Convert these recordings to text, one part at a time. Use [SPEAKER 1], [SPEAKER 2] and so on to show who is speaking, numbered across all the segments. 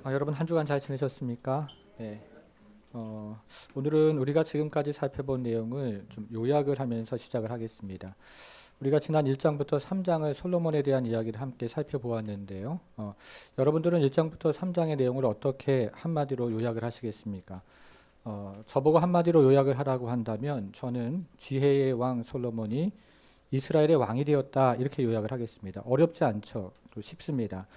[SPEAKER 1] 여러분 한 주간 잘 지내셨습니까? 네. 오늘은 우리가 지금까지 살펴본 내용을 좀 요약을 하면서 시작을 하겠습니다. 우리가 지난 1장부터 3장을 솔로몬에 대한 이야기를 함께 살펴보았는데요. 여러분들은 1장부터 3장의 내용을 어떻게 한마디로 요약을 하시겠습니까? 저보고 한마디로 요약을 하라고 한다면 저는 지혜의 왕 솔로몬이 이스라엘의 왕이 되었다 이렇게 요약을 하겠습니다. 어렵지 않죠? 또 쉽습니다.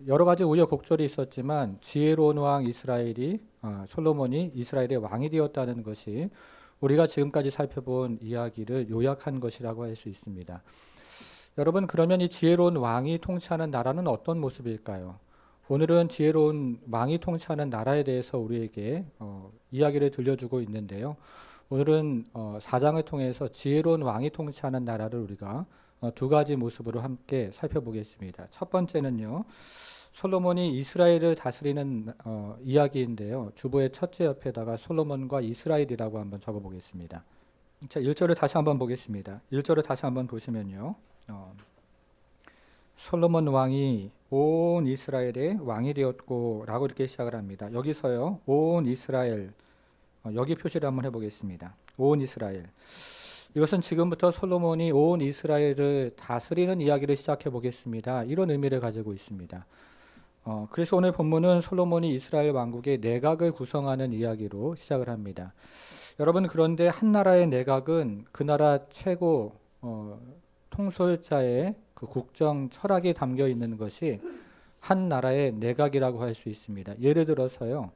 [SPEAKER 1] 여러 가지 우여곡절이 있었지만 지혜로운 왕 이스라엘이 솔로몬이 이스라엘의 왕이 되었다는 것이 우리가 지금까지 살펴본 이야기를 요약한 것이라고 할 수 있습니다. 여러분, 그러면 이 지혜로운 왕이 통치하는 나라는 어떤 모습일까요? 오늘은 지혜로운 왕이 통치하는 나라에 대해서 우리에게 이야기를 들려주고 있는데요. 오늘은 4장을 통해서 지혜로운 왕이 통치하는 나라를 우리가 두 가지 모습으로 함께 살펴보겠습니다. 첫 번째는요, 솔로몬이 이스라엘을 다스리는 이야기인데요. 주보의 첫째 옆에다가 솔로몬과 이스라엘이라고 한번 적어보겠습니다. 자, 1절을 다시 한번 보겠습니다. 1절을 다시 한번 보시면요. 솔로몬 왕이 온 이스라엘의 왕이 되었고 라고 이렇게 시작을 합니다. 여기서요, 온 이스라엘, 여기 표시를 한번 해보겠습니다. 온 이스라엘. 이것은 지금부터 솔로몬이 온 이스라엘을 다스리는 이야기를 시작해 보겠습니다. 이런 의미를 가지고 있습니다. 그래서 오늘 본문은 솔로몬이 이스라엘 왕국의 내각을 구성하는 이야기로 시작을 합니다. 여러분, 그런데 한 나라의 내각은 그 나라 최고 통솔자의 그 국정 철학이 담겨 있는 것이 한 나라의 내각이라고 할 수 있습니다. 예를 들어서요,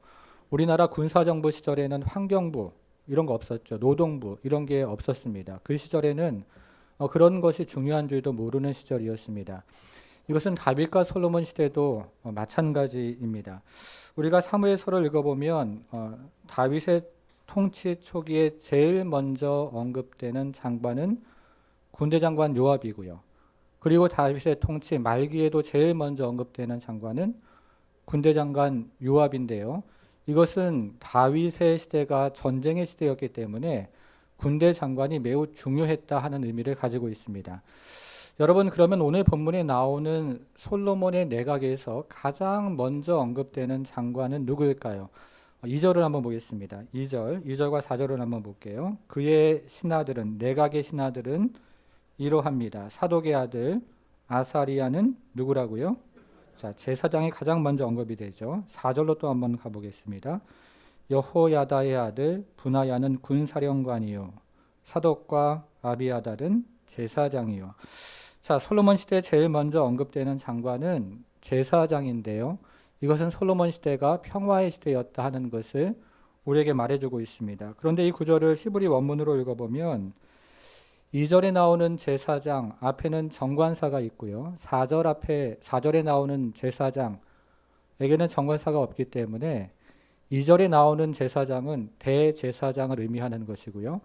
[SPEAKER 1] 우리나라 군사정부 시절에는 환경부 이런 거 없었죠. 노동부 이런 게 없었습니다. 그 시절에는 그런 것이 중요한 줄도 모르는 시절이었습니다. 이것은 다윗과 솔로몬 시대도 마찬가지입니다. 우리가 사무엘서를 읽어보면 다윗의 통치 초기에 제일 먼저 언급되는 장관은 군대 장관 요압이고요. 그리고 다윗의 통치 말기에도 제일 먼저 언급되는 장관은 군대 장관 요압인데요. 이것은 다윗의 시대가 전쟁의 시대였기 때문에 군대 장관이 매우 중요했다 하는 의미를 가지고 있습니다. 여러분, 그러면 오늘 본문에 나오는 솔로몬의 내각에서 가장 먼저 언급되는 장관은 누구일까요? 2절을 한번 보겠습니다. 2절과 4절을 한번 볼게요. 그의 신하들은, 내각의 신하들은 이러합니다. 사독의 아들 아사리야는 누구라고요? 자, 제사장이 가장 먼저 언급이 되죠. 4절로 또 한번 가보겠습니다. 여호야다의 아들 분하야는 군사령관이요, 사독과 아비아달은 제사장이요. 자, 솔로몬 시대에 제일 먼저 언급되는 장관은 제사장인데요. 이것은 솔로몬 시대가 평화의 시대였다 하는 것을 우리에게 말해주고 있습니다. 그런데 이 구절을 히브리 원문으로 읽어보면 2절에 나오는 제사장 앞에는 정관사가 있고요. 4절에 나오는 제사장에게는 정관사가 없기 때문에 2절에 나오는 제사장은 대제사장을 의미하는 것이고요.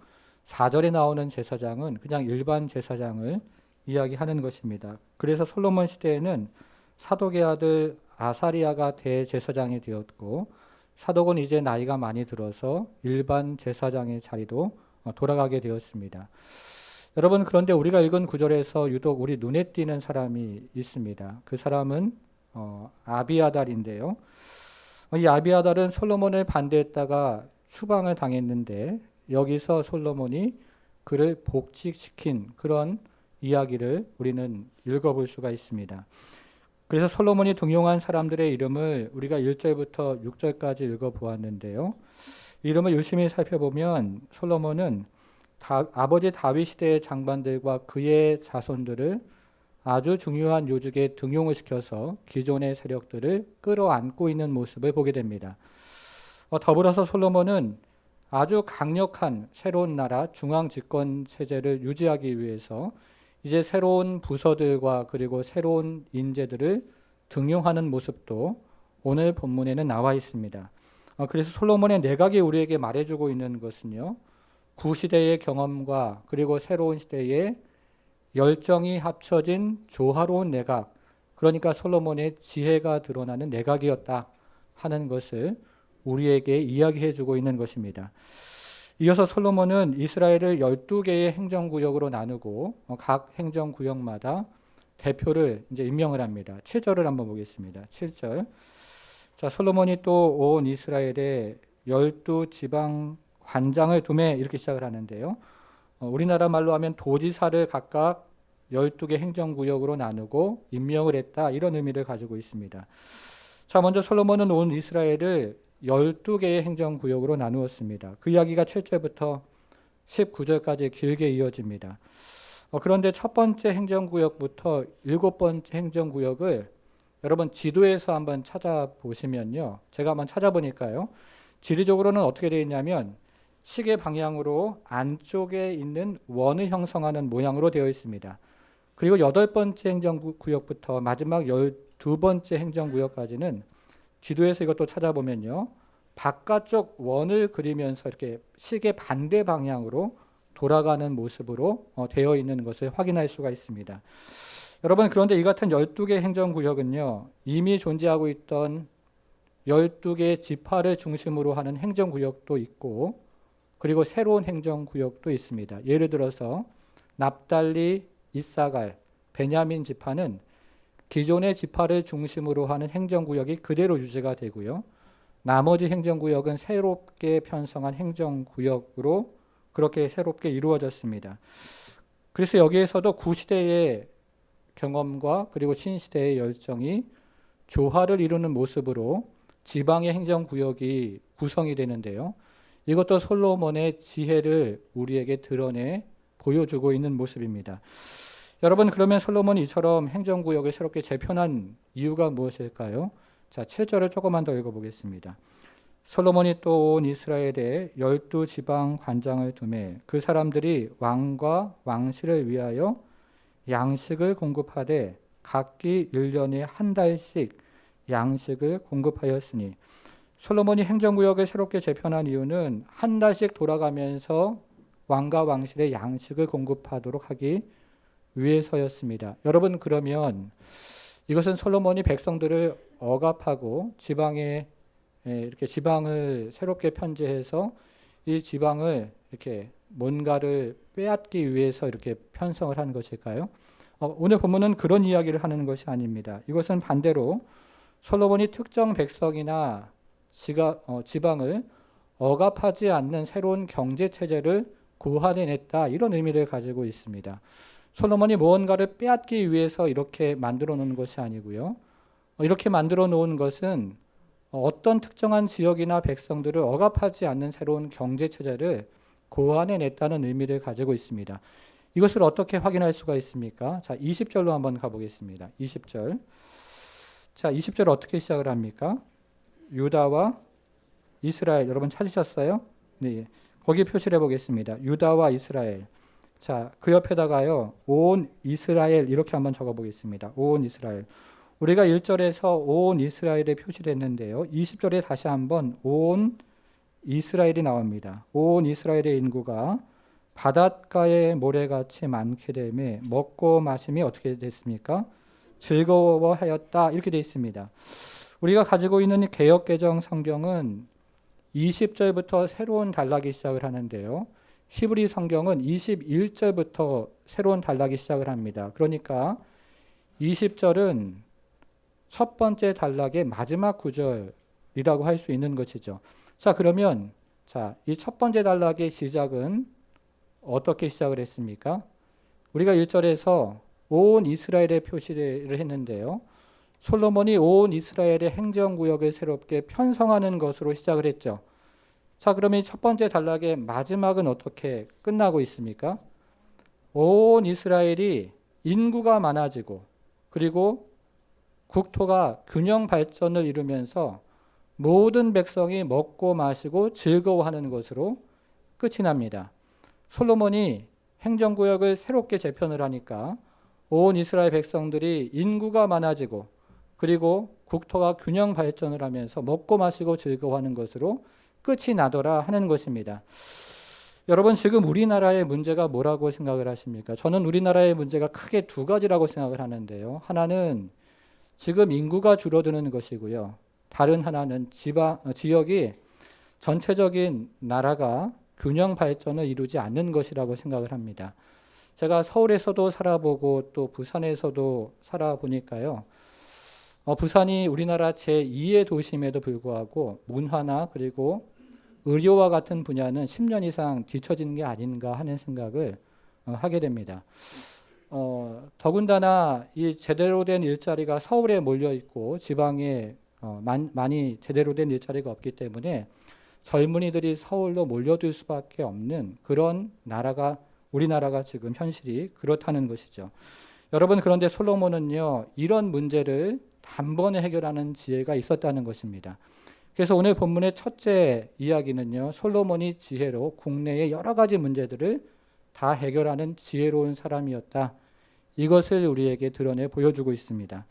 [SPEAKER 1] 4절에 나오는 제사장은 그냥 일반 제사장을 이야기하는 것입니다. 그래서 솔로몬 시대에는 사독의 아들 아사리야가 대제사장이 되었고, 사독은 이제 나이가 많이 들어서 일반 제사장의 자리로 돌아가게 되었습니다. 여러분, 그런데 우리가 읽은 구절에서 유독 우리 눈에 띄는 사람이 있습니다. 그 사람은 아비아달인데요. 이 아비아달은 솔로몬을 반대했다가 추방을 당했는데 여기서 솔로몬이 그를 복직시킨 그런 이야기를 우리는 읽어볼 수가 있습니다. 그래서 솔로몬이 등용한 사람들의 이름을 우리가 1절부터 6절까지 읽어보았는데요. 이름을 유심히 살펴보면 솔로몬은 아버지 다윗 시대의 장관들과 그의 자손들을 아주 중요한 요직에 등용을 시켜서 기존의 세력들을 끌어안고 있는 모습을 보게 됩니다. 더불어서 솔로몬은 아주 강력한 새로운 나라 중앙 집권 체제를 유지하기 위해서 이제 새로운 부서들과 그리고 새로운 인재들을 등용하는 모습도 오늘 본문에는 나와 있습니다. 그래서 솔로몬의 내각이 우리에게 말해주고 있는 것은요, 구시대의 경험과 그리고 새로운 시대의 열정이 합쳐진 조화로운 내각, 그러니까 솔로몬의 지혜가 드러나는 내각이었다 하는 것을 우리에게 이야기해 주고 있는 것입니다. 이어서 솔로몬은 이스라엘을 12개의 행정구역으로 나누고 각 행정구역마다 대표를 이제 임명을 합니다. 7절을 한번 보겠습니다. 7절. 자, 솔로몬이 또 온 이스라엘에 12지방 관장을 두매 이렇게 시작을 하는데요. 우리나라 말로 하면 도지사를 각각 12개 행정구역으로 나누고 임명을 했다, 이런 의미를 가지고 있습니다. 자, 먼저 솔로몬은 온 이스라엘을 12개의 행정구역으로 나누었습니다. 그 이야기가 7절부터 19절까지 길게 이어집니다. 그런데 첫 번째 행정구역부터 7번째 행정구역을 여러분 지도에서 한번 찾아보시면요. 제가 한번 찾아보니까요. 지리적으로는 어떻게 되어 있냐면 시계 방향으로 안쪽에 있는 원을 형성하는 모양으로 되어 있습니다. 그리고 8번째 행정구역부터 마지막 12번째 행정구역까지는 지도에서 이것도 찾아보면요. 바깥쪽 원을 그리면서 이렇게 시계 반대 방향으로 돌아가는 모습으로 되어 있는 것을 확인할 수가 있습니다. 여러분, 그런데 이 같은 12개 행정구역은요. 이미 존재하고 있던 12개 지파를 중심으로 하는 행정구역도 있고, 그리고 새로운 행정구역도 있습니다. 예를 들어서 납달리, 이사갈, 베냐민 지파는 기존의 지파를 중심으로 하는 행정구역이 그대로 유지가 되고요. 나머지 행정구역은 새롭게 편성한 행정구역으로 그렇게 새롭게 이루어졌습니다. 그래서 여기에서도 구시대의 경험과 그리고 신시대의 열정이 조화를 이루는 모습으로 지방의 행정구역이 구성이 되는데요. 이것도 솔로몬의 지혜를 우리에게 드러내 보여주고 있는 모습입니다. 여러분, 그러면 솔로몬이 이처럼 행정구역을 새롭게 재편한 이유가 무엇일까요? 자, 7절을 조금만 더 읽어보겠습니다. 솔로몬이 또 온 이스라엘에 12지방 관장을 두매 그 사람들이 왕과 왕실을 위하여 양식을 공급하되 각기 1년에 한 달씩 양식을 공급하였으니, 솔로몬이 행정구역을 새롭게 재편한 이유는 한 달씩 돌아가면서 왕과 왕실의 양식을 공급하도록 하기 위해서였습니다. 여러분, 그러면 이것은 솔로몬이 백성들을 억압하고 지방에 이렇게 지방을 새롭게 편제해서 이 지방을 이렇게 뭔가를 빼앗기 위해서 이렇게 편성을 한 것일까요? 오늘 본문은 그런 이야기를 하는 것이 아닙니다. 이것은 반대로 솔로몬이 특정 백성이나 지방을 억압하지 않는 새로운 경제 체제를 고안해냈다, 이런 의미를 가지고 있습니다. 솔로몬이 무언가를 빼앗기 위해서 이렇게 만들어 놓은 것이 아니고요. 이렇게 만들어 놓은 것은 어떤 특정한 지역이나 백성들을 억압하지 않는 새로운 경제 체제를 고안해냈다는 의미를 가지고 있습니다. 이것을 어떻게 확인할 수가 있습니까? 자, 20절로 한번 가보겠습니다. 20절. 자, 20절 어떻게 시작을 합니까? 유다와 이스라엘, 여러분 찾으셨어요? 네, 거기 표시를 해보겠습니다. 유다와 이스라엘. 자, 그 옆에다가요, 온 이스라엘 이렇게 한번 적어보겠습니다. 온 이스라엘. 우리가 1절에서 온 이스라엘에 표시를 했는데요. 20절에 다시 한번 온 이스라엘이 나옵니다. 온 이스라엘의 인구가 바닷가의 모래같이 많게 되매 먹고 마심이 어떻게 됐습니까? 즐거워하였다, 이렇게 되어 있습니다. 우리가 가지고 있는 개역개정 성경은 20절부터 새로운 단락이 시작을 하는데요. 히브리 성경은 21절부터 새로운 단락이 시작을 합니다. 그러니까 20절은 첫 번째 단락의 마지막 구절이라고 할 수 있는 것이죠. 자, 그러면 이 첫 번째 단락의 시작은 어떻게 시작을 했습니까? 우리가 1절에서 온 이스라엘의 표시를 했는데요. 솔로몬이 온 이스라엘의 행정구역을 새롭게 편성하는 것으로 시작을 했죠. 자, 그러면 첫 번째 단락의 마지막은 어떻게 끝나고 있습니까? 온 이스라엘이 인구가 많아지고 그리고 국토가 균형 발전을 이루면서 모든 백성이 먹고 마시고 즐거워하는 것으로 끝이 납니다. 솔로몬이 행정구역을 새롭게 재편을 하니까 온 이스라엘 백성들이 인구가 많아지고 그리고 국토가 균형 발전을 하면서 먹고 마시고 즐거워하는 것으로 끝이 나더라 하는 것입니다. 여러분, 지금 우리나라의 문제가 뭐라고 생각을 하십니까? 저는 우리나라의 문제가 크게 두 가지라고 생각을 하는데요. 하나는 지금 인구가 줄어드는 것이고요. 다른 하나는 지역이 전체적인 나라가 균형 발전을 이루지 않는 것이라고 생각을 합니다. 제가 서울에서도 살아보고 또 부산에서도 살아보니까요. 부산이 우리나라 제2의 도심에도 불구하고 문화나 그리고 의료와 같은 분야는 10년 이상 뒤처지는 게 아닌가 하는 생각을 하게 됩니다. 더군다나 이 제대로 된 일자리가 서울에 몰려 있고 지방에 많이 제대로 된 일자리가 없기 때문에 젊은이들이 서울로 몰려들 수밖에 없는 그런 나라가 우리나라가 지금 현실이 그렇다는 것이죠. 여러분, 그런데 솔로몬은요, 이런 문제를 단번에 해결하는 지혜가 있었다는 것입니다. 그래서 오늘 본문의 첫째 이야기는요, 솔로몬이 지혜로 국내의 여러 가지 문제들을 다 해결하는 지혜로운 사람이었다. 이것을 우리에게 드러내 보여주고 있습니다.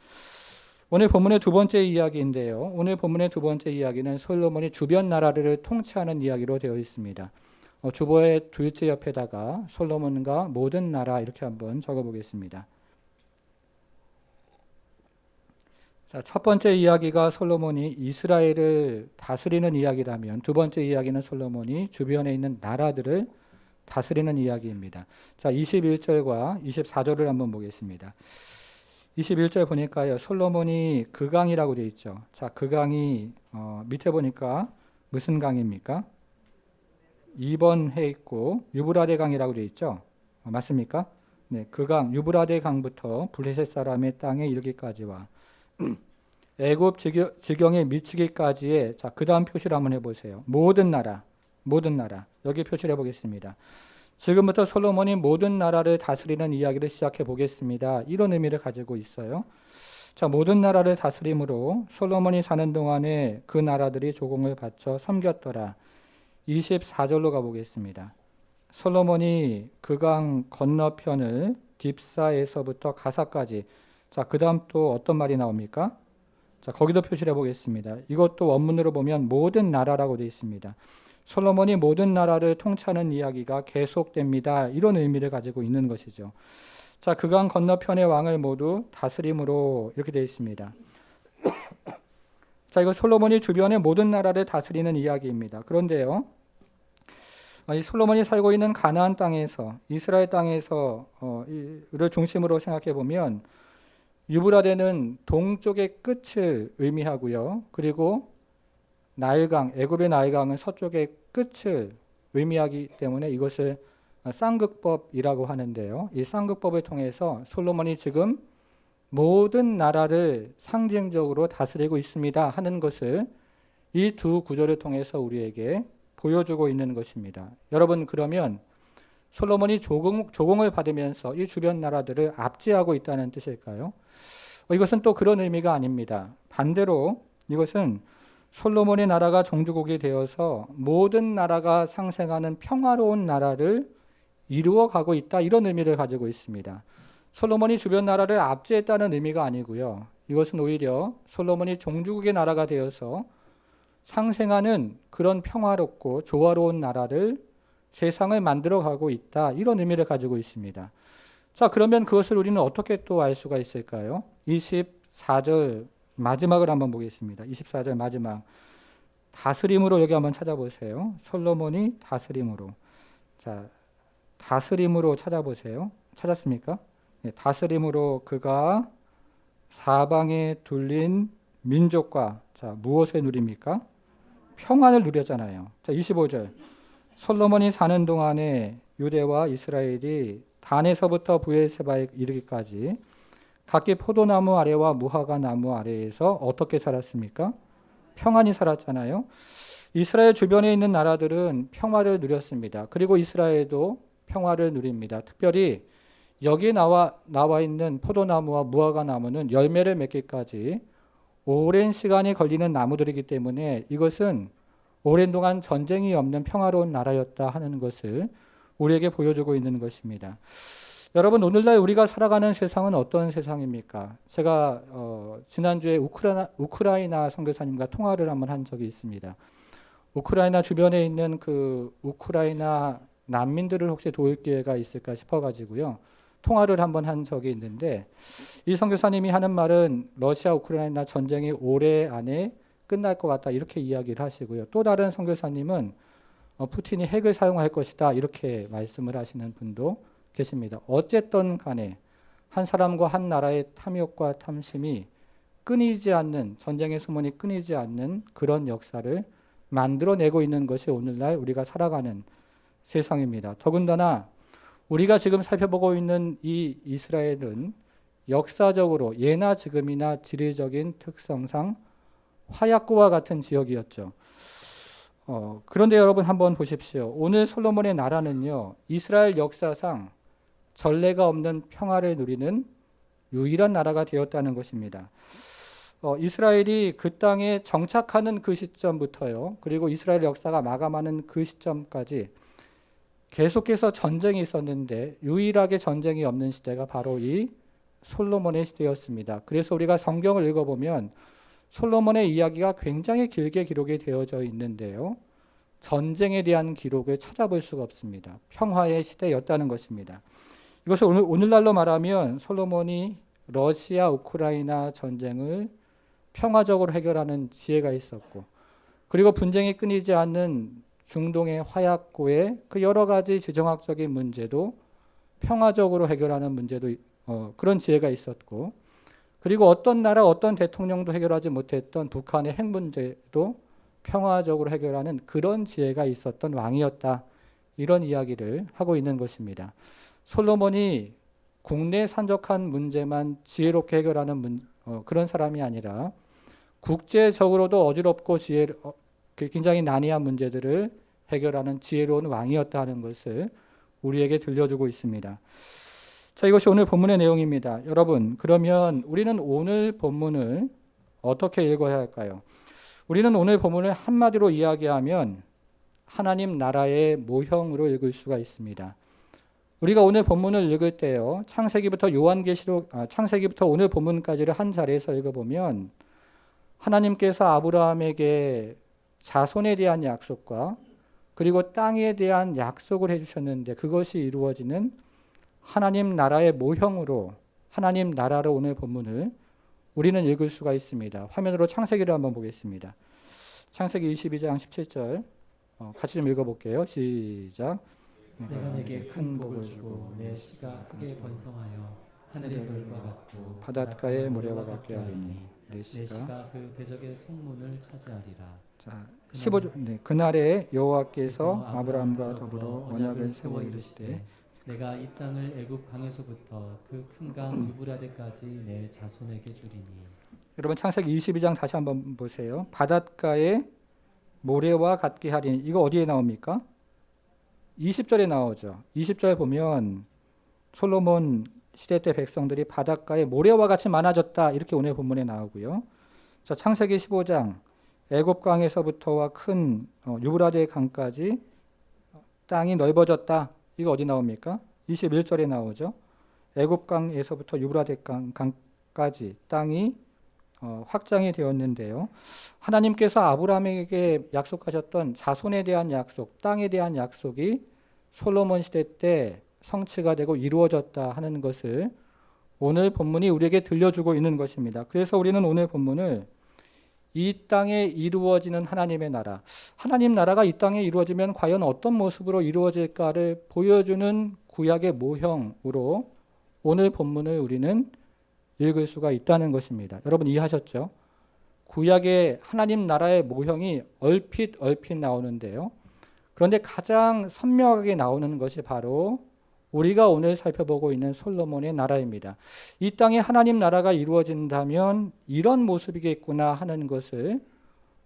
[SPEAKER 1] 오늘 본문의 두 번째 이야기인데요. 오늘 본문의 두 번째 이야기는 솔로몬이 주변 나라를 통치하는 이야기로 되어 있습니다. 주보의 둘째 옆에다가 솔로몬과 모든 나라 이렇게 한번 적어보겠습니다. 자, 첫 번째 이야기가 솔로몬이 이스라엘을 다스리는 이야기라면 두 번째 이야기는 솔로몬이 주변에 있는 나라들을 다스리는 이야기입니다. 자, 21절과 24절을 한번 보겠습니다. 21절 보니까요, 솔로몬이 그 강이라고 되어 있죠. 자, 그 강이 밑에 보니까 무슨 강입니까? 2번 해 있고 유브라데 강이라고 되어 있죠. 맞습니까? 네, 그 강 유브라데 강부터 블레셋 사람의 땅에 이르기까지와 애굽 지경에 미치기까지의 자, 그다음 표시를 한번 해보세요. 모든 나라 여기 표시를 해보겠습니다. 지금부터 솔로몬이 모든 나라를 다스리는 이야기를 시작해 보겠습니다. 이런 의미를 가지고 있어요. 자, 모든 나라를 다스림으로 솔로몬이 사는 동안에 그 나라들이 조공을 바쳐 섬겼더라. 24절로 가보겠습니다. 솔로몬이 그 강 건너편을 딥사에서부터 가사까지. 자, 그 다음 또 어떤 말이 나옵니까? 자, 거기도 표시를 해보겠습니다. 이것도 원문으로 보면 모든 나라라고 되어 있습니다. 솔로몬이 모든 나라를 통치하는 이야기가 계속됩니다. 이런 의미를 가지고 있는 것이죠. 자, 그 강 건너편의 왕을 모두 다스림으로 이렇게 되어 있습니다. 자, 이거 솔로몬이 주변의 모든 나라를 다스리는 이야기입니다. 그런데요, 이 솔로몬이 살고 있는 가나안 땅에서 이스라엘 땅에서 를 중심으로 생각해 보면 유브라데는 동쪽의 끝을 의미하고요. 그리고 나일강, 애굽의 나일강은 서쪽의 끝을 의미하기 때문에 이것을 쌍극법이라고 하는데요. 이 쌍극법을 통해서 솔로몬이 지금 모든 나라를 상징적으로 다스리고 있습니다 하는 것을 이 두 구절을 통해서 우리에게 보여주고 있는 것입니다. 여러분, 그러면 솔로몬이 조공을 받으면서 이 주변 나라들을 압제하고 있다는 뜻일까요? 이것은 또 그런 의미가 아닙니다. 반대로 이것은 솔로몬의 나라가 종주국이 되어서 모든 나라가 상생하는 평화로운 나라를 이루어가고 있다, 이런 의미를 가지고 있습니다. 솔로몬이 주변 나라를 압제했다는 의미가 아니고요. 이것은 오히려 솔로몬이 종주국의 나라가 되어서 상생하는 그런 평화롭고 조화로운 나라를 세상을 만들어가고 있다, 이런 의미를 가지고 있습니다. 자, 그러면 그것을 우리는 어떻게 또 알 수가 있을까요? 24절 마지막을 한번 보겠습니다. 24절 마지막. 다스림으로 여기 한번 찾아보세요. 솔로몬이 다스림으로. 자, 다스림으로 찾아보세요. 찾았습니까? 네, 다스림으로 그가 사방에 둘린 민족과 자, 무엇을 누립니까? 평안을 누렸잖아요. 자, 25절. 솔로몬이 사는 동안에 유대와 이스라엘이 단에서부터 브엘세바에 이르기까지 각기 포도나무 아래와 무화과 나무 아래에서 어떻게 살았습니까? 평안히 살았잖아요. 이스라엘 주변에 있는 나라들은 평화를 누렸습니다. 그리고 이스라엘도 평화를 누립니다. 특별히 여기 나와 있는 포도나무와 무화과 나무는 열매를 맺기까지 오랜 시간이 걸리는 나무들이기 때문에 이것은 오랜 동안 전쟁이 없는 평화로운 나라였다 하는 것을 우리에게 보여주고 있는 것입니다. 여러분, 오늘날 우리가 살아가는 세상은 어떤 세상입니까? 제가 지난주에 우크라이나 선교사님과 통화를 한번 한 적이 있습니다. 우크라이나 주변에 있는 그 우크라이나 난민들을 혹시 도울 기회가 있을까 싶어가지고요. 통화를 한번 한 적이 있는데 이 선교사님이 하는 말은 러시아 우크라이나 전쟁이 올해 안에 끝날 것 같다, 이렇게 이야기를 하시고요. 또 다른 선교사님은 푸틴이 핵을 사용할 것이다, 이렇게 말씀을 하시는 분도 계십니다. 어쨌든 간에 한 사람과 한 나라의 탐욕과 탐심이 끊이지 않는, 전쟁의 소문이 끊이지 않는 그런 역사를 만들어내고 있는 것이 오늘날 우리가 살아가는 세상입니다. 더군다나 우리가 지금 살펴보고 있는 이 이스라엘은 역사적으로 예나 지금이나 지리적인 특성상 화약고와 같은 지역이었죠. 그런데 여러분 한번 보십시오. 오늘 솔로몬의 나라는요, 이스라엘 역사상 전례가 없는 평화를 누리는 유일한 나라가 되었다는 것입니다. 이스라엘이 그 땅에 정착하는 그 시점부터요, 그리고 이스라엘 역사가 마감하는 그 시점까지 계속해서 전쟁이 있었는데 유일하게 전쟁이 없는 시대가 바로 이 솔로몬의 시대였습니다. 그래서 우리가 성경을 읽어보면 솔로몬의 이야기가 굉장히 길게 기록이 되어져 있는데요, 전쟁에 대한 기록을 찾아볼 수가 없습니다. 평화의 시대였다는 것입니다. 이것을 오늘날로 말하면 솔로몬이 러시아 우크라이나 전쟁을 평화적으로 해결하는 지혜가 있었고, 그리고 분쟁이 끊이지 않는 중동의 화약고의 그 여러 가지 지정학적인 문제도 평화적으로 해결하는 문제도 그런 지혜가 있었고, 그리고 어떤 나라 어떤 대통령도 해결하지 못했던 북한의 핵 문제도 평화적으로 해결하는 그런 지혜가 있었던 왕이었다, 이런 이야기를 하고 있는 것입니다. 솔로몬이 국내 산적한 문제만 지혜롭게 해결하는 그런 사람이 아니라 국제적으로도 어지럽고 굉장히 난해한 문제들을 해결하는 지혜로운 왕이었다 하는 것을 우리에게 들려주고 있습니다. 자, 이것이 오늘 본문의 내용입니다. 여러분, 그러면 우리는 오늘 본문을 어떻게 읽어야 할까요? 우리는 오늘 본문을 한마디로 이야기하면 하나님 나라의 모형으로 읽을 수가 있습니다. 우리가 오늘 본문을 읽을 때요, 창세기부터 창세기부터 오늘 본문까지를 한 자리에서 읽어보면 하나님께서 아브라함에게 자손에 대한 약속과 그리고 땅에 대한 약속을 해주셨는데, 그것이 이루어지는 하나님 나라의 모형으로, 하나님 나라로 오늘 본문을 우리는 읽을 수가 있습니다. 화면으로 창세기를 한번 보겠습니다. 창세기 22장 17절 같이 좀 읽어볼게요. 시작.
[SPEAKER 2] 내가 내게 큰 복을 주고 내 씨가 크게 번성하여 하늘의 별과 같고
[SPEAKER 1] 바닷가의 모래와 같게 하리니 내
[SPEAKER 2] 내
[SPEAKER 1] 씨가.
[SPEAKER 2] 씨가 그 대적의 성문을 차지하리라.
[SPEAKER 1] 자, 15절. 그날에 여호와께서 아브라함과 더불어 언약을 세워 이르시되
[SPEAKER 2] 내가 이 땅을 애굽 강에서부터 그 큰 강 유브라데까지 내 자손에게 주리니.
[SPEAKER 1] 여러분 창세기 22장 다시 한번 보세요. 바닷가에 모래와 같게 하리니, 이거 어디에 나옵니까? 20절에 나오죠. 20절에 보면 솔로몬 시대 때 백성들이 바닷가에 모래와 같이 많아졌다, 이렇게 오늘 본문에 나오고요. 자, 창세기 15장 애굽 강에서부터와 큰 유브라데 강까지 땅이 넓어졌다, 이거 어디 나옵니까? 21절에 나오죠. 애굽 강에서부터 유브라데 강까지 땅이 확장이 되었는데요. 하나님께서 아브라함에게 약속하셨던 자손에 대한 약속, 땅에 대한 약속이 솔로몬 시대 때 성취가 되고 이루어졌다 하는 것을 오늘 본문이 우리에게 들려주고 있는 것입니다. 그래서 우리는 오늘 본문을 이 땅에 이루어지는 하나님의 나라, 하나님 나라가 이 땅에 이루어지면 과연 어떤 모습으로 이루어질까를 보여주는 구약의 모형으로 오늘 본문을 우리는 읽을 수가 있다는 것입니다. 여러분 이해하셨죠? 구약의 하나님 나라의 모형이 얼핏 나오는데요. 그런데 가장 선명하게 나오는 것이 바로 우리가 오늘 살펴보고 있는 솔로몬의 나라입니다. 이 땅에 하나님 나라가 이루어진다면 이런 모습이겠구나 하는 것을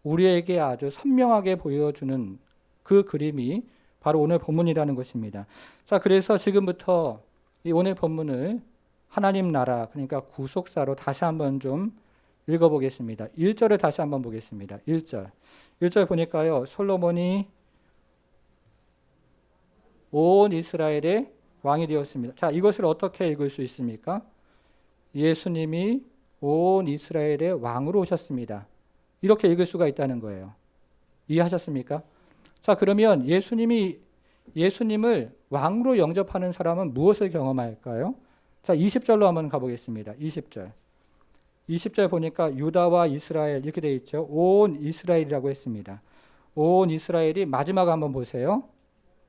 [SPEAKER 1] 우리에게 아주 선명하게 보여주는 그 그림이 바로 오늘 본문이라는 것입니다. 자, 그래서 지금부터 이 오늘 본문을 하나님 나라, 그러니까 구속사로 다시 한번 좀 읽어보겠습니다. 1절을 다시 한번 보겠습니다. 1절 보니까요, 솔로몬이 온 이스라엘의 왕이 되었습니다. 자, 이것을 어떻게 읽을 수 있습니까? 예수님이 온 이스라엘의 왕으로 오셨습니다. 이렇게 읽을 수가 있다는 거예요. 이해하셨습니까? 자, 그러면 예수님을 왕으로 영접하는 사람은 무엇을 경험할까요? 자, 20절로 한번 가보겠습니다. 20절 보니까 유다와 이스라엘 이렇게 되어 있죠. 온 이스라엘이라고 했습니다. 온 이스라엘이 마지막 한번 보세요.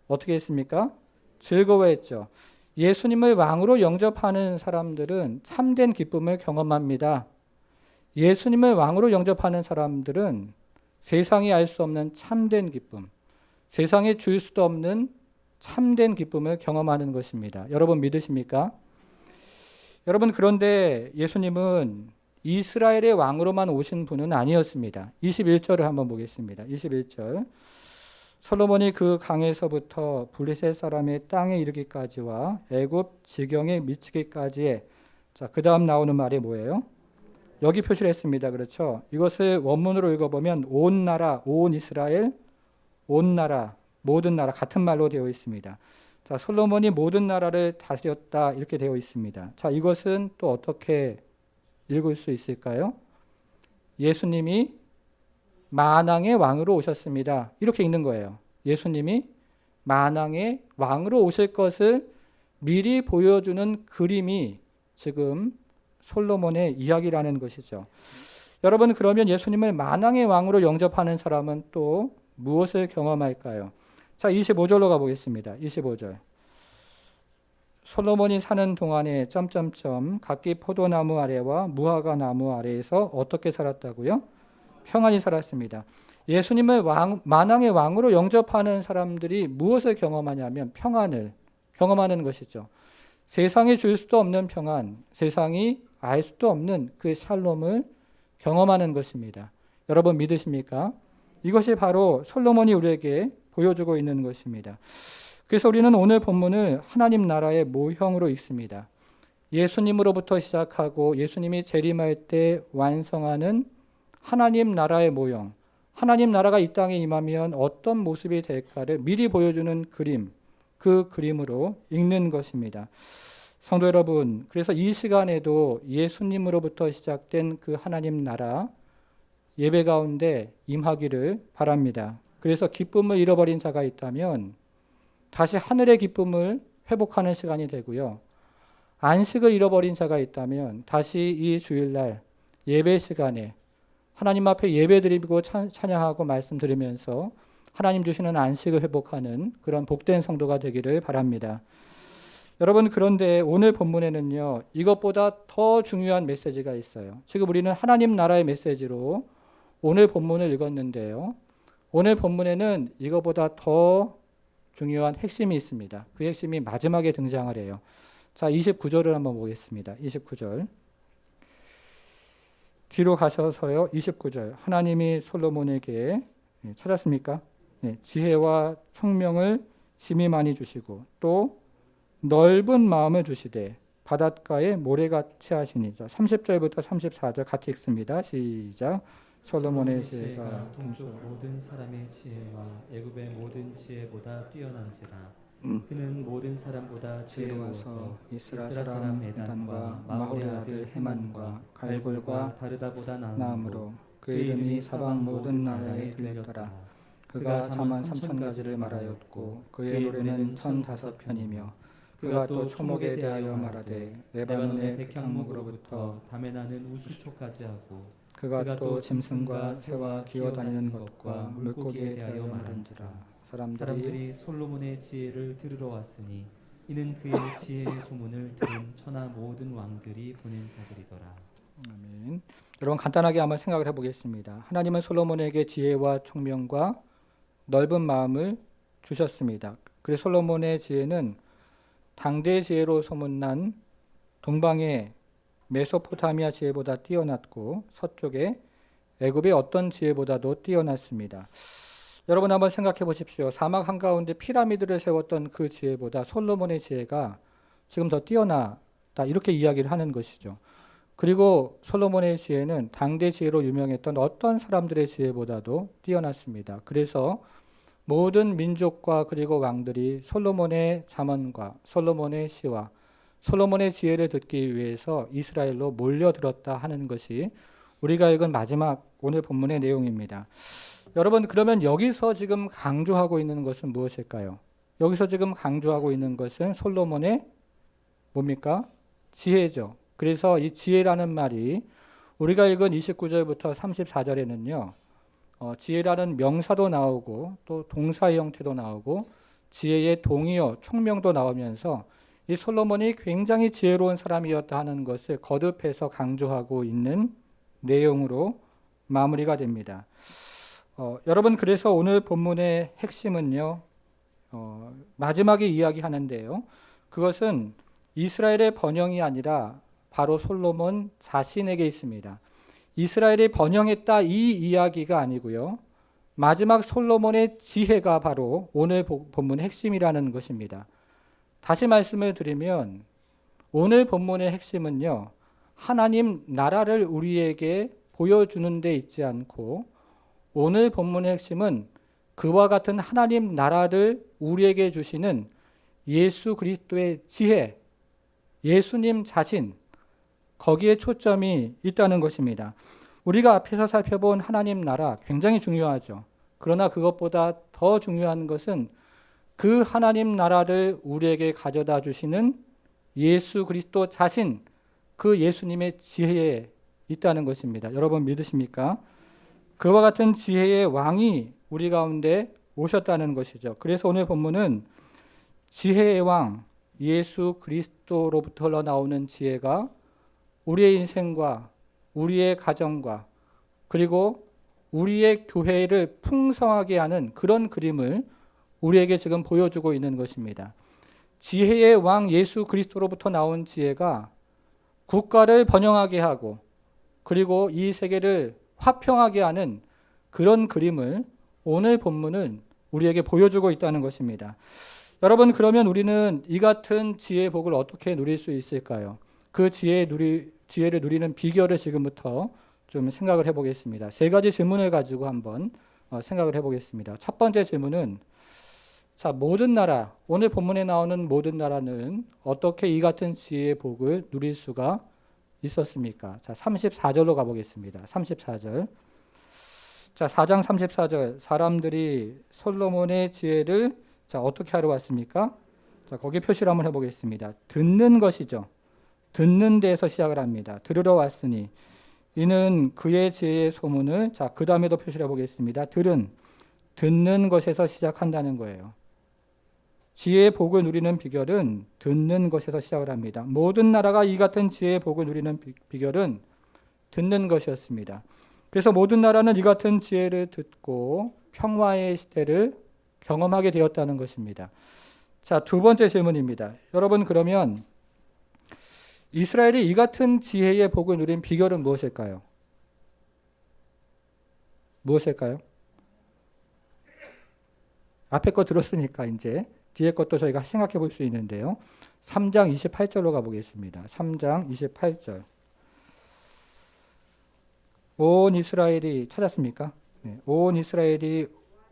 [SPEAKER 1] 어떻게 했습니까? 즐거워했죠. 예수님을 왕으로 영접하는 사람들은 참된 기쁨을 경험합니다. 예수님을 왕으로 영접하는 사람들은 세상이 알 수 없는 참된 기쁨, 세상에 줄 수도 없는 참된 기쁨을 경험하는 것입니다. 여러분 믿으십니까? 여러분 그런데 예수님은 이스라엘의 왕으로만 오신 분은 아니었습니다. 21절을 한번 보겠습니다. 21절. 솔로몬이 그 강에서부터 블레셋 사람의 땅에 이르기까지와 애굽 지경에 미치기까지의 자, 그다음 나오는 말이 뭐예요? 여기 표시를 했습니다. 그렇죠? 이것을 원문으로 읽어보면 온 나라, 온 이스라엘, 온 나라, 모든 나라 같은 말로 되어 있습니다. 자, 솔로몬이 모든 나라를 다스렸다 이렇게 되어 있습니다. 자, 이것은 또 어떻게 읽을 수 있을까요? 예수님이 만왕의 왕으로 오셨습니다. 이렇게 읽는 거예요. 예수님이 만왕의 왕으로 오실 것을 미리 보여주는 그림이 지금 솔로몬의 이야기라는 것이죠. 여러분 그러면 예수님을 만왕의 왕으로 영접하는 사람은 또 무엇을 경험할까요? 자, 25절로 가보겠습니다. 25절. 솔로몬이 사는 동안에 각기 포도나무 아래와 무화과 나무 아래에서 어떻게 살았다고요? 평안히 살았습니다. 예수님을 만왕의 왕으로 영접하는 사람들이 무엇을 경험하냐면 평안을 경험하는 것이죠. 세상이 줄 수도 없는 평안, 세상이 알 수도 없는 그 샬롬을 경험하는 것입니다. 여러분 믿으십니까? 이것이 바로 솔로몬이 우리에게 보여주고 있는 것입니다. 그래서 우리는 오늘 본문을 하나님 나라의 모형으로 읽습니다. 예수님으로부터 시작하고 예수님이 재림할 때 완성하는 하나님 나라의 모형, 하나님 나라가 이 땅에 임하면 어떤 모습이 될까를 미리 보여주는 그림, 그 그림으로 읽는 것입니다. 성도 여러분, 그래서 이 시간에도 예수님으로부터 시작된 그 하나님 나라 예배 가운데 임하기를 바랍니다. 그래서 기쁨을 잃어버린 자가 있다면 다시 하늘의 기쁨을 회복하는 시간이 되고요. 안식을 잃어버린 자가 있다면 다시 이 주일날 예배 시간에 하나님 앞에 예배드리고 찬양하고 말씀 들으면서 하나님 주시는 안식을 회복하는 그런 복된 성도가 되기를 바랍니다. 여러분 그런데 오늘 본문에는요. 이것보다 더 중요한 메시지가 있어요. 지금 우리는 하나님 나라의 메시지로 오늘 본문을 읽었는데요. 오늘 본문에는 이것보다 더 중요한 핵심이 있습니다. 그 핵심이 마지막에 등장을 해요. 자, 29절을 한번 보겠습니다. 29절. 뒤로 가셔서요. 29절. 하나님이 솔로몬에게 찾았습니까? 지혜와 총명을 심히 많이 주시고 또 넓은 마음을 주시되 바닷가에 모래같이 하시니. 자, 30절부터 34절 같이 읽습니다. 시작. 솔로몬의 지혜가
[SPEAKER 2] 동쪽 모든 사람의 지혜와 애굽의 모든 지혜보다 뛰어난지라. 그는 모든 사람보다 지혜로워서 이스라 사람 에단과 마홀의 아들 헤만과 갈골과 다르다보다 나음으로
[SPEAKER 1] 그 이름이 사방 모든 나라에 들렸더라. 그가 잠언 3,000가지를 말하였고 그의 노래는 1,005편이며 그가 또 초목에 대하여 말하되 레바논의 백향목으로부터
[SPEAKER 2] 담에 나는 우수초까지 하고
[SPEAKER 1] 그가 또 짐승과 새와 기어다니는 것과 물고기에 대하여 말한지라.
[SPEAKER 2] 사람들이 솔로몬의 지혜를 들으러 왔으니 이는 그의 지혜의 소문을 들은 천하 모든 왕들이 보낸 자들이더라.
[SPEAKER 1] 아멘. 여러분 간단하게 한번 생각을 해보겠습니다. 하나님은 솔로몬에게 지혜와 총명과 넓은 마음을 주셨습니다. 그래서 솔로몬의 지혜는 당대 지혜로 소문난 동방의 메소포타미아 지혜보다 뛰어났고 서쪽의 애굽의 어떤 지혜보다도 뛰어났습니다. 여러분 한번 생각해 보십시오. 사막 한가운데 피라미드를 세웠던 그 지혜보다 솔로몬의 지혜가 지금 더 뛰어나다 이렇게 이야기를 하는 것이죠. 그리고 솔로몬의 지혜는 당대 지혜로 유명했던 어떤 사람들의 지혜보다도 뛰어났습니다. 그래서 모든 민족과 그리고 왕들이 솔로몬의 잠언과 솔로몬의 시와 솔로몬의 지혜를 듣기 위해서 이스라엘로 몰려들었다 하는 것이 우리가 읽은 마지막 오늘 본문의 내용입니다. 여러분 그러면 여기서 지금 강조하고 있는 것은 무엇일까요? 여기서 지금 강조하고 있는 것은 솔로몬의 뭡니까? 지혜죠. 그래서 이 지혜라는 말이 우리가 읽은 29절부터 34절에는요. 지혜라는 명사도 나오고 또 동사의 형태도 나오고 지혜의 동의어, 총명도 나오면서 이 솔로몬이 굉장히 지혜로운 사람이었다 하는 것을 거듭해서 강조하고 있는 내용으로 마무리가 됩니다. 여러분, 그래서 오늘 본문의 핵심은요, 마지막에 이야기하는데요. 그것은 이스라엘의 번영이 아니라 바로 솔로몬 자신에게 있습니다. 이스라엘이 번영했다 이 이야기가 아니고요. 마지막 솔로몬의 지혜가 바로 오늘 본문의 핵심이라는 것입니다. 다시 말씀을 드리면 오늘 본문의 핵심은요. 하나님 나라를 우리에게 보여주는 데 있지 않고 오늘 본문의 핵심은 그와 같은 하나님 나라를 우리에게 주시는 예수 그리스도의 지혜, 예수님 자신, 거기에 초점이 있다는 것입니다. 우리가 앞에서 살펴본 하나님 나라 굉장히 중요하죠. 그러나 그것보다 더 중요한 것은 그 하나님 나라를 우리에게 가져다 주시는 예수 그리스도 자신, 그 예수님의 지혜에 있다는 것입니다. 여러분 믿으십니까? 그와 같은 지혜의 왕이 우리 가운데 오셨다는 것이죠. 그래서 오늘 본문은 지혜의 왕 예수 그리스도로부터 흘러나오는 지혜가 우리의 인생과 우리의 가정과 그리고 우리의 교회를 풍성하게 하는 그런 그림을 우리에게 지금 보여주고 있는 것입니다. 지혜의 왕 예수 그리스도로부터 나온 지혜가 국가를 번영하게 하고 그리고 이 세계를 화평하게 하는 그런 그림을 오늘 본문은 우리에게 보여주고 있다는 것입니다. 여러분, 그러면 우리는 이 같은 지혜의 복을 어떻게 누릴 수 있을까요? 그 지혜를 누리는 비결을 지금부터 좀 생각을 해보겠습니다. 세 가지 질문을 가지고 한번 생각을 해보겠습니다. 첫 번째 질문은 자, 모든 나라, 오늘 본문에 나오는 모든 나라는 어떻게 이 같은 지혜의 복을 누릴 수가 있었습니까? 자, 34절로 가보겠습니다. 34절. 자, 4장 34절. 사람들이 솔로몬의 지혜를 자, 어떻게 하러 왔습니까? 자, 거기 표시를 한번 해보겠습니다. 듣는 것이죠. 듣는 데에서 시작을 합니다. 들으러 왔으니 이는 그의 지혜의 소문을 자, 그 다음에도 표시를 해보겠습니다. 듣는 것에서 시작한다는 거예요. 지혜의 복을 누리는 비결은 듣는 것에서 시작을 합니다. 모든 나라가 이 같은 지혜의 복을 누리는 비결은 듣는 것이었습니다. 그래서 모든 나라는 이 같은 지혜를 듣고 평화의 시대를 경험하게 되었다는 것입니다. 자, 두 번째 질문입니다. 여러분, 그러면 이스라엘이 이 같은 지혜의 복을 누린 비결은 무엇일까요? 무엇일까요? 앞에 거 들었으니까 이제 뒤에 것도 저희가 생각해 볼 수 있는데요. 3장 28절로 가보겠습니다. 3장 28절. 온 이스라엘이 찾았습니까? 네. 온 이스라엘이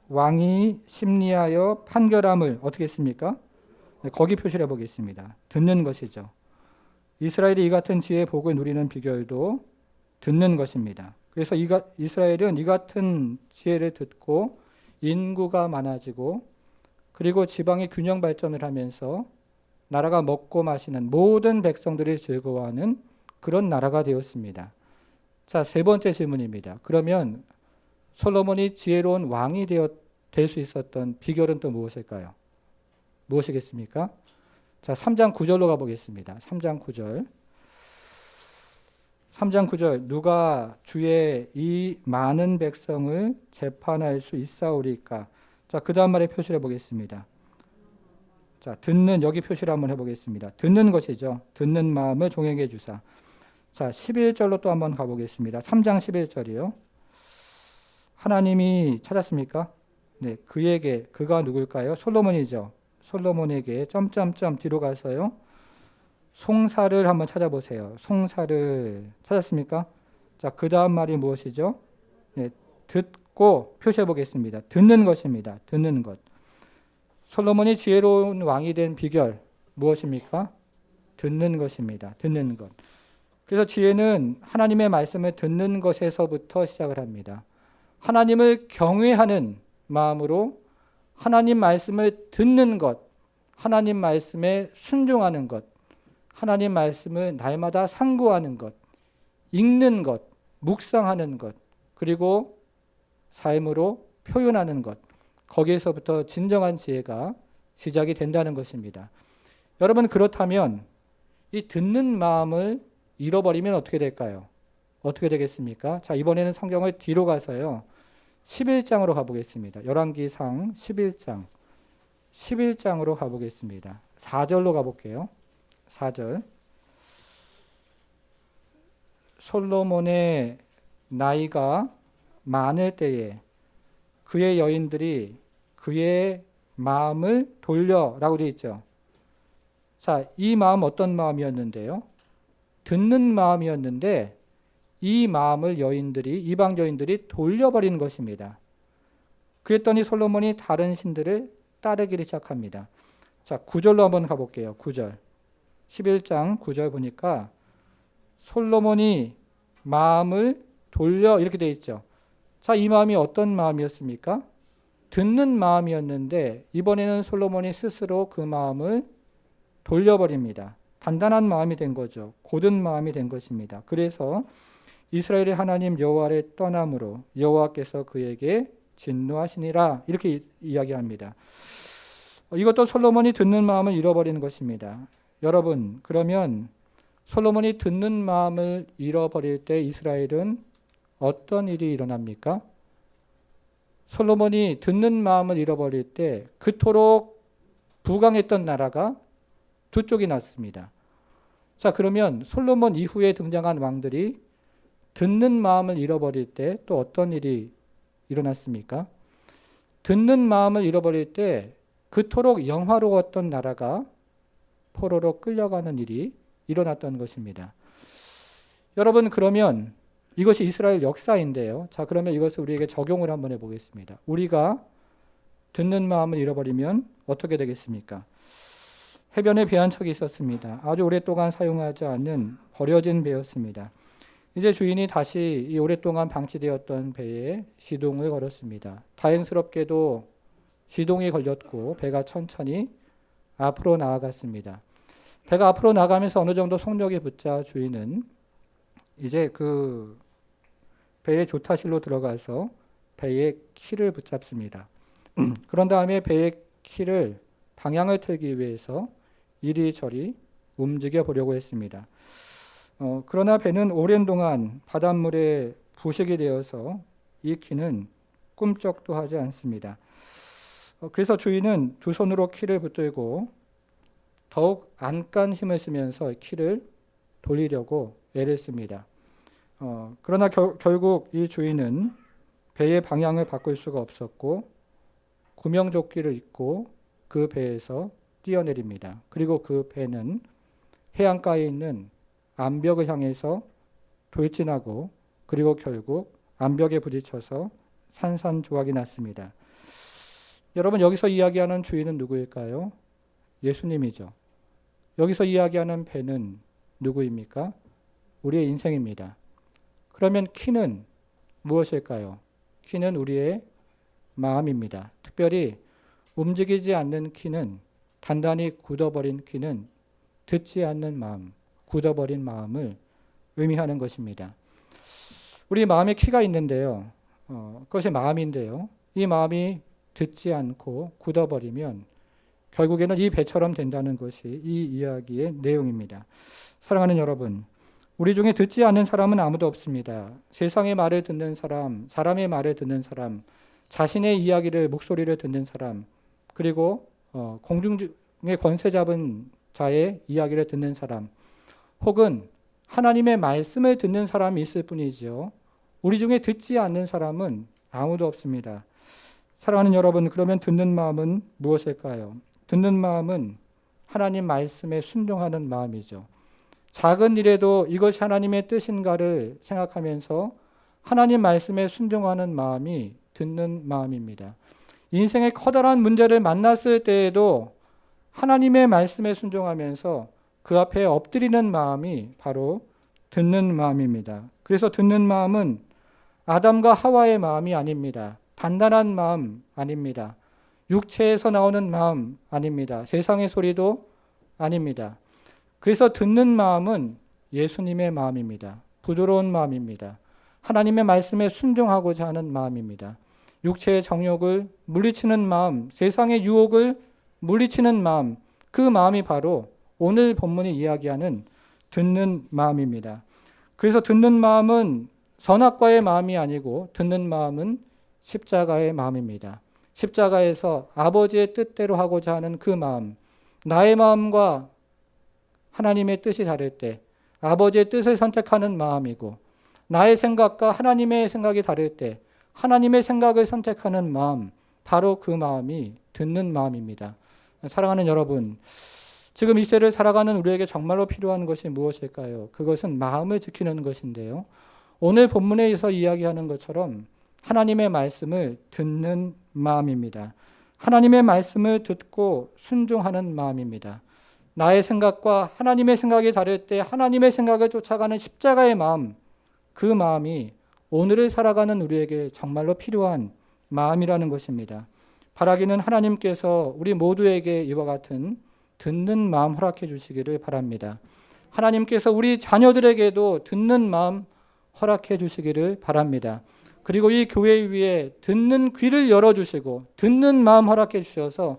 [SPEAKER 1] 왕이 심리하여 판결함을 어떻게 했습니까? 네, 거기 표시를 해보겠습니다. 듣는 것이죠. 이스라엘이 이 같은 지혜의 복을 누리는 비결도 듣는 것입니다. 그래서 이스라엘은 이 같은 지혜를 듣고 인구가 많아지고 그리고 지방이 균형 발전을 하면서 나라가 먹고 마시는 모든 백성들이 즐거워하는 그런 나라가 되었습니다. 자, 세 번째 질문입니다. 그러면 솔로몬이 지혜로운 왕이 될 수 있었던 비결은 또 무엇일까요? 무엇이겠습니까? 자, 3장 9절로 가보겠습니다. 3장 9절. 3장 9절. 누가 주의 이 많은 백성을 재판할 수 있사오리까? 자, 그 다음 말에 표시를 해보겠습니다. 자, 듣는, 여기 표시를 한번 해보겠습니다. 듣는 것이죠. 듣는 마음을 종에게 주사. 자, 11절로 또 한번 가보겠습니다. 3장 11절이요. 하나님이 찾았습니까? 네, 그에게, 그가 누굴까요? 솔로몬이죠. 솔로몬에게 점점점 뒤로 가서요. 송사를 한번 찾아보세요. 송사를 찾았습니까? 자, 그 다음 말이 무엇이죠? 네, 듣고 표시해 보겠습니다. 듣는 것입니다. 듣는 것. 솔로몬이 지혜로운 왕이 된 비결 무엇입니까? 듣는 것입니다. 듣는 것. 그래서 지혜는 하나님의 말씀을 듣는 것에서부터 시작을 합니다. 하나님을 경외하는 마음으로 하나님 말씀을 듣는 것, 하나님 말씀에 순종하는 것, 하나님 말씀을 날마다 상고하는 것, 읽는 것, 묵상하는 것, 그리고 삶으로 표현하는 것, 거기에서부터 진정한 지혜가 시작이 된다는 것입니다. 여러분, 그렇다면 이 듣는 마음을 잃어버리면 어떻게 될까요? 어떻게 되겠습니까? 자, 이번에는 성경을 뒤로 가서요. 11장으로 가보겠습니다. 열왕기상 11장. 11장으로 가보겠습니다. 4절로 가볼게요. 4절. 솔로몬의 나이가 많을 때에 그의 여인들이 그의 마음을 돌려라고 되어 있죠. 자, 이 마음 어떤 마음이었는데요? 듣는 마음이었는데 이 마음을 여인들이, 이방 여인들이 돌려버리는 것입니다. 그랬더니 솔로몬이 다른 신들을 따르기를 시작합니다. 자, 9절로 한번 가볼게요. 9절. 11장 9절 보니까 솔로몬이 마음을 돌려 이렇게 되어 있죠. 자, 이 마음이 어떤 마음이었습니까? 듣는 마음이었는데 이번에는 솔로몬이 스스로 그 마음을 돌려버립니다. 단단한 마음이 된 거죠. 곧은 마음이 된 것입니다. 그래서 이스라엘의 하나님 여호와를 떠남으로 여호와께서 그에게 진노하시니라 이렇게 이야기합니다. 이것도 솔로몬이 듣는 마음을 잃어버리는 것입니다. 여러분, 그러면 솔로몬이 듣는 마음을 잃어버릴 때 이스라엘은 어떤 일이 일어납니까? 솔로몬이 듣는 마음을 잃어버릴 때 그토록 부강했던 나라가 두 쪽이 났습니다. 자, 그러면 솔로몬 이후에 등장한 왕들이 듣는 마음을 잃어버릴 때 또 어떤 일이 일어났습니까? 듣는 마음을 잃어버릴 때 그토록 영화로웠던 나라가 포로로 끌려가는 일이 일어났던 것입니다. 여러분, 그러면 이것이 이스라엘 역사인데요. 자, 그러면 이것을 우리에게 적용을 한번 해보겠습니다. 우리가 듣는 마음을 잃어버리면 어떻게 되겠습니까? 해변에 배 한 척이 있었습니다. 아주 오랫동안 사용하지 않는 버려진 배였습니다. 이제 주인이 다시 이 오랫동안 방치되었던 배에 시동을 걸었습니다. 다행스럽게도 시동이 걸렸고 배가 천천히 앞으로 나아갔습니다. 배가 앞으로 나가면서 어느 정도 속력이 붙자 주인은 이제 그 배의 조타실로 들어가서 배의 키를 붙잡습니다. 그런 다음에 배의 키를 방향을 틀기 위해서 이리저리 움직여 보려고 했습니다. 그러나 배는 오랜 동안 바닷물에 부식이 되어서 이 키는 꿈쩍도 하지 않습니다. 그래서 주인은 두 손으로 키를 붙들고 더욱 안간 힘을 쓰면서 키를 돌리려고 애를 씁니다. 그러나 결국 이 주인은 배의 방향을 바꿀 수가 없었고 구명조끼를 입고 그 배에서 뛰어내립니다. 그리고 그 배는 해안가에 있는 암벽을 향해서 돌진하고 그리고 결국 암벽에 부딪혀서 산산조각이 났습니다. 여러분, 여기서 이야기하는 주인은 누구일까요? 예수님이죠. 여기서 이야기하는 배는 누구입니까? 우리의 인생입니다. 그러면 키는 무엇일까요? 키는 우리의 마음입니다. 특별히 움직이지 않는 키는, 단단히 굳어버린 키는 듣지 않는 마음, 굳어버린 마음을 의미하는 것입니다. 우리 마음에 키가 있는데요. 그것이 마음인데요. 이 마음이 듣지 않고 굳어버리면 결국에는 이 배처럼 된다는 것이 이 이야기의 내용입니다. 사랑하는 여러분, 우리 중에 듣지 않는 사람은 아무도 없습니다. 세상의 말을 듣는 사람, 사람의 말을 듣는 사람, 자신의 이야기를, 목소리를 듣는 사람, 그리고 공중에 권세 잡은 자의 이야기를 듣는 사람, 혹은 하나님의 말씀을 듣는 사람이 있을 뿐이죠. 우리 중에 듣지 않는 사람은 아무도 없습니다. 사랑하는 여러분, 그러면 듣는 마음은 무엇일까요? 듣는 마음은 하나님 말씀에 순종하는 마음이죠. 작은 일에도 이것이 하나님의 뜻인가를 생각하면서 하나님 말씀에 순종하는 마음이 듣는 마음입니다. 인생의 커다란 문제를 만났을 때에도 하나님의 말씀에 순종하면서 그 앞에 엎드리는 마음이 바로 듣는 마음입니다. 그래서 듣는 마음은 아담과 하와의 마음이 아닙니다. 단단한 마음 아닙니다. 육체에서 나오는 마음 아닙니다. 세상의 소리도 아닙니다. 그래서 듣는 마음은 예수님의 마음입니다. 부드러운 마음입니다. 하나님의 말씀에 순종하고자 하는 마음입니다. 육체의 정욕을 물리치는 마음, 세상의 유혹을 물리치는 마음, 그 마음이 바로 오늘 본문이 이야기하는 듣는 마음입니다. 그래서 듣는 마음은 선악과의 마음이 아니고 듣는 마음은 십자가의 마음입니다. 십자가에서 아버지의 뜻대로 하고자 하는 그 마음, 나의 마음과 하나님의 뜻이 다를 때 아버지의 뜻을 선택하는 마음이고, 나의 생각과 하나님의 생각이 다를 때 하나님의 생각을 선택하는 마음, 바로 그 마음이 듣는 마음입니다. 사랑하는 여러분, 지금 이 시대를 살아가는 우리에게 정말로 필요한 것이 무엇일까요? 그것은 마음을 지키는 것인데요. 오늘 본문에서 이야기하는 것처럼 하나님의 말씀을 듣는 마음입니다. 하나님의 말씀을 듣고 순종하는 마음입니다. 나의 생각과 하나님의 생각이 다를 때 하나님의 생각을 쫓아가는 십자가의 마음, 그 마음이 오늘을 살아가는 우리에게 정말로 필요한 마음이라는 것입니다. 바라기는 하나님께서 우리 모두에게 이와 같은 듣는 마음 허락해 주시기를 바랍니다. 하나님께서 우리 자녀들에게도 듣는 마음 허락해 주시기를 바랍니다. 그리고 이 교회 위에 듣는 귀를 열어주시고 듣는 마음 허락해 주셔서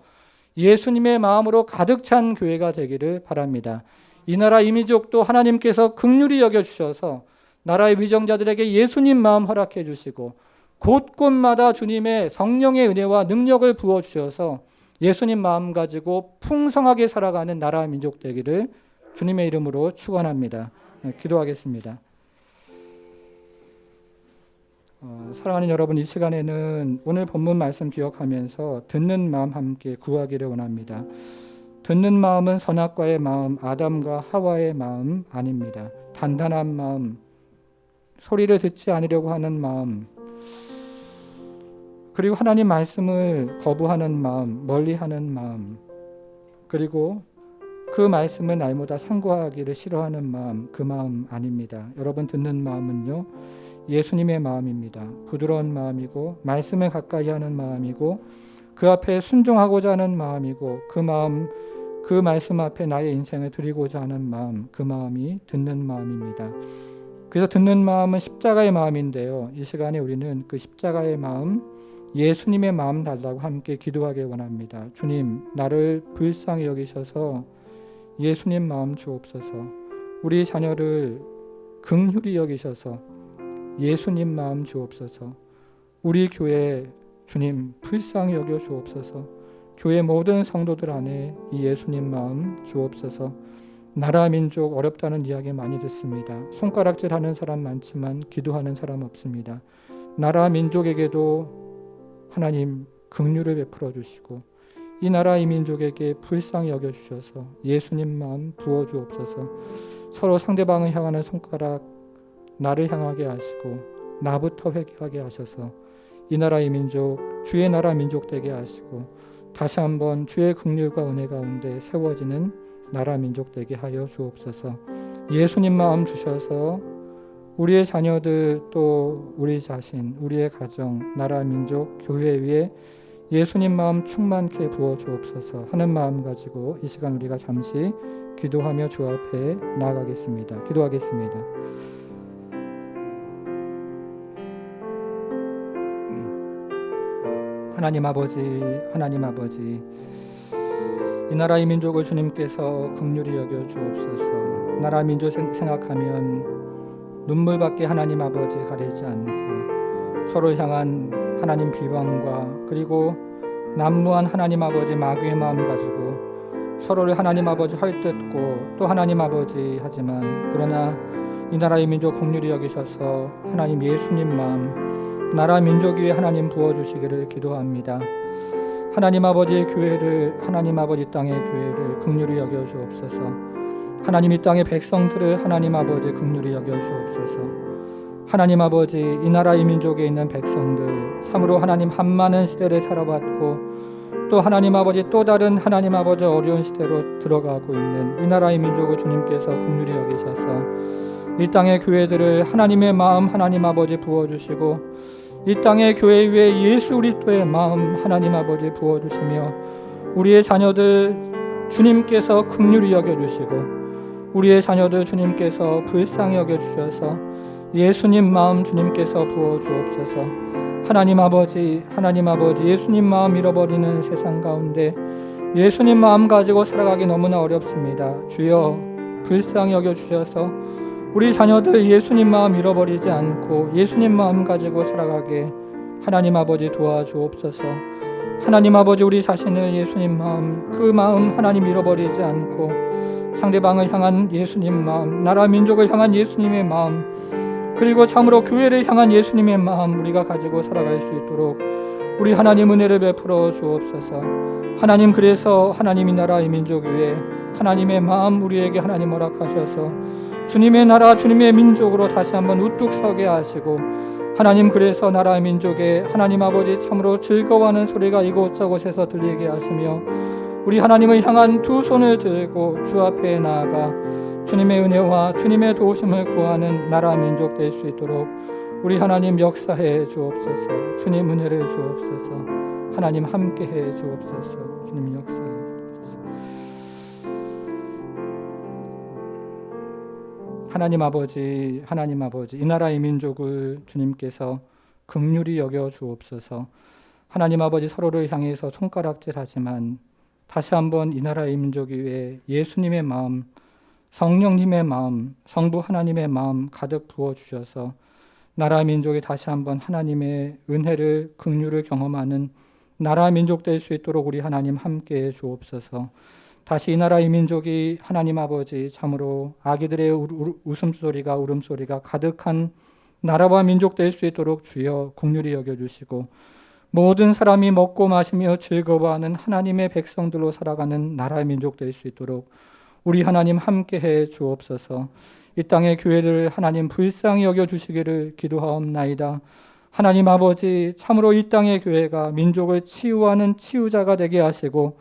[SPEAKER 1] 예수님의 마음으로 가득 찬 교회가 되기를 바랍니다. 이 나라 이 민족도 하나님께서 긍휼히 여겨주셔서 나라의 위정자들에게 예수님 마음 허락해 주시고 곳곳마다 주님의 성령의 은혜와 능력을 부어주셔서 예수님 마음 가지고 풍성하게 살아가는 나라 민족 되기를 주님의 이름으로 축원합니다. 기도하겠습니다. 사랑하는 여러분, 이 시간에는 오늘 본문 말씀 기억하면서 듣는 마음 함께 구하기를 원합니다. 듣는 마음은 선악과의 마음, 아담과 하와의 마음 아닙니다. 단단한 마음, 소리를 듣지 않으려고 하는 마음, 그리고 하나님 말씀을 거부하는 마음, 멀리하는 마음, 그리고 그 말씀을 날마다 상고하기를 싫어하는 마음, 그 마음 아닙니다. 여러분, 듣는 마음은요, 예수님의 마음입니다. 부드러운 마음이고 말씀에 가까이 하는 마음이고 그 앞에 순종하고자 하는 마음이고 그 마음, 그 말씀 앞에 나의 인생을 드리고자 하는 마음, 그 마음이 듣는 마음입니다. 그래서 듣는 마음은 십자가의 마음인데요. 이 시간에 우리는 그 십자가의 마음, 예수님의 마음 달라고 함께 기도하기 원합니다. 주님, 나를 불쌍히 여기셔서 예수님 마음 주옵소서. 우리 자녀를 긍휼히 여기셔서 예수님 마음 주옵소서. 우리 교회 주님 불쌍히 여겨 주옵소서. 교회 모든 성도들 안에 이 예수님 마음 주옵소서. 나라 민족 어렵다는 이야기 많이 듣습니다. 손가락질하는 사람 많지만 기도하는 사람 없습니다. 나라 민족에게도 하나님 긍휼을 베풀어 주시고 이 나라 이 민족에게 불쌍히 여겨 주셔서 예수님 마음 부어 주옵소서. 서로 상대방을 향하는 손가락 나를 향하게 하시고 나부터 회개하게 하셔서 이 나라 이 민족 주의 나라 민족 되게 하시고 다시 한번 주의 긍휼과 은혜 가운데 세워지는 나라 민족 되게 하여 주옵소서. 예수님 마음 주셔서 우리의 자녀들 또 우리 자신, 우리의 가정, 나라 민족, 교회 위에 예수님 마음 충만케 부어 주옵소서 하는 마음 가지고 이 시간 우리가 잠시 기도하며 주 앞에 나아가겠습니다. 기도하겠습니다. 하나님 아버지, 하나님 아버지, 이 나라 이 민족을 주님께서 긍휼히 여겨 주옵소서. 나라 민족 생각하면 눈물밖에 하나님 아버지 가리지 않고 서로 향한 하나님 비방과 그리고 난무한 하나님 아버지 마귀의 마음 가지고 서로를 하나님 아버지 헐뜯고 또 하나님 아버지 하지만 그러나 이 나라의 민족 긍휼히 여기셔서 하나님 예수님 마음 나라 민족 위에 하나님 부어주시기를 기도합니다. 하나님 아버지의 교회를 하나님 아버지 땅의 교회를 긍휼히 여겨 주옵소서. 하나님 이 땅의 백성들을 하나님 아버지 긍휼히 여겨 주옵소서. 하나님 아버지 이 나라 이 민족에 있는 백성들 참으로 하나님 한많은 시대를 살아봤고 또 하나님 아버지 또 다른 하나님 아버지 어려운 시대로 들어가고 있는 이 나라 이 민족을 주님께서 긍휼히 여기셔서 이 땅의 교회들을 하나님의 마음 하나님 아버지 부어주시고 이 땅의 교회 위에 예수 그리스도의 마음 하나님 아버지 부어주시며 우리의 자녀들 주님께서 긍휼히 여겨주시고 우리의 자녀들 주님께서 불쌍히 여겨주셔서 예수님 마음 주님께서 부어주옵소서. 하나님 아버지 예수님 마음 잃어버리는 세상 가운데 예수님 마음 가지고 살아가기 너무나 어렵습니다. 주여 불쌍히 여겨주셔서 우리 자녀들 예수님 마음 잃어버리지 않고 예수님 마음 가지고 살아가게 하나님 아버지 도와주옵소서. 하나님 아버지, 우리 자신을 예수님 마음, 그 마음 하나님 잃어버리지 않고 상대방을 향한 예수님 마음, 나라 민족을 향한 예수님의 마음, 그리고 참으로 교회를 향한 예수님의 마음 우리가 가지고 살아갈 수 있도록 우리 하나님 은혜를 베풀어 주옵소서. 하나님, 그래서 하나님이 나라 이 민족 위에 하나님의 마음 우리에게 하나님 허락하셔서 주님의 나라 주님의 민족으로 다시 한번 우뚝 서게 하시고, 하나님, 그래서 나라 민족에 하나님 아버지 참으로 즐거워하는 소리가 이곳저곳에서 들리게 하시며 우리 하나님을 향한 두 손을 들고 주 앞에 나아가 주님의 은혜와 주님의 도우심을 구하는 나라 민족 될 수 있도록 우리 하나님 역사해 주옵소서. 주님 은혜를 주옵소서. 하나님 함께해 주옵소서. 주님 역사해 주옵소서. 하나님 아버지, 하나님 아버지, 이 나라의 민족을 주님께서 긍휼히 여겨 주옵소서. 하나님 아버지, 서로를 향해서 손가락질하지만 다시 한번 이 나라의 민족 위에 예수님의 마음, 성령님의 마음, 성부 하나님의 마음 가득 부어주셔서 나라 민족이 다시 한번 하나님의 은혜를, 긍휼을 경험하는 나라 민족 될 수 있도록 우리 하나님 함께해 주옵소서. 다시 이 나라의 민족이 하나님 아버지 참으로 아기들의 웃음소리가, 울음소리가 가득한 나라와 민족 될 수 있도록 주여 긍휼히 여겨주시고, 모든 사람이 먹고 마시며 즐거워하는 하나님의 백성들로 살아가는 나라의 민족 될 수 있도록 우리 하나님 함께해 주옵소서. 이 땅의 교회를 하나님 불쌍히 여겨주시기를 기도하옵나이다. 하나님 아버지, 참으로 이 땅의 교회가 민족을 치유하는 치유자가 되게 하시고,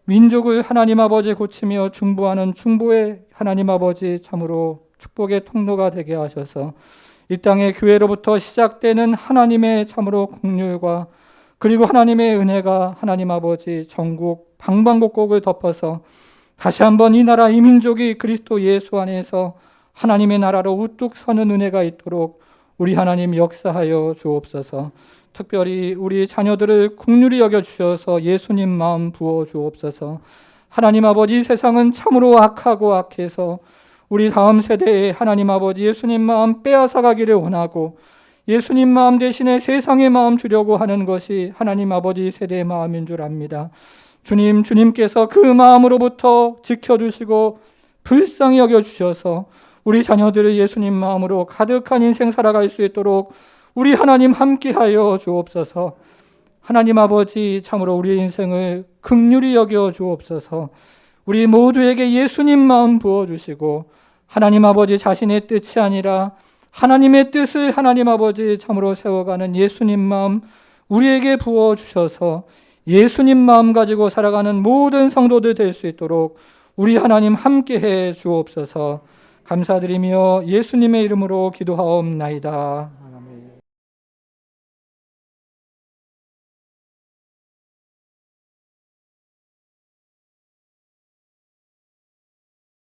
[SPEAKER 1] 민족을 하나님 아버지 고치며 중보하는 중보의 하나님 아버지 참으로 축복의 통로가 되게 하셔서 이 땅의 교회로부터 시작되는 하나님의 참으로 긍휼과 그리고 하나님의 은혜가 하나님 아버지 전국 방방곡곡을 덮어서 다시 한번 이 나라 이 민족이 그리스도 예수 안에서 하나님의 나라로 우뚝 서는 은혜가 있도록 우리 하나님 역사하여 주옵소서. 특별히 우리 자녀들을 긍휼히 여겨주셔서 예수님 마음 부어 주옵소서. 하나님 아버지, 이 세상은 참으로 악하고 악해서 우리 다음 세대에 하나님 아버지 예수님 마음 빼앗아가기를 원하고 예수님 마음 대신에 세상의 마음 주려고 하는 것이 하나님 아버지 세대의 마음인 줄 압니다. 주님께서 그 마음으로부터 지켜주시고 불쌍히 여겨주셔서 우리 자녀들을 예수님 마음으로 가득한 인생 살아갈 수 있도록 우리 하나님 함께하여 주옵소서. 하나님 아버지, 참으로 우리의 인생을 긍휼히 여겨 주옵소서. 우리 모두에게 예수님 마음 부어주시고 하나님 아버지 자신의 뜻이 아니라 하나님의 뜻을 하나님 아버지 참으로 세워가는 예수님 마음 우리에게 부어주셔서 예수님 마음 가지고 살아가는 모든 성도들 될 수 있도록 우리 하나님 함께해 주옵소서. 감사드리며 예수님의 이름으로 기도하옵나이다.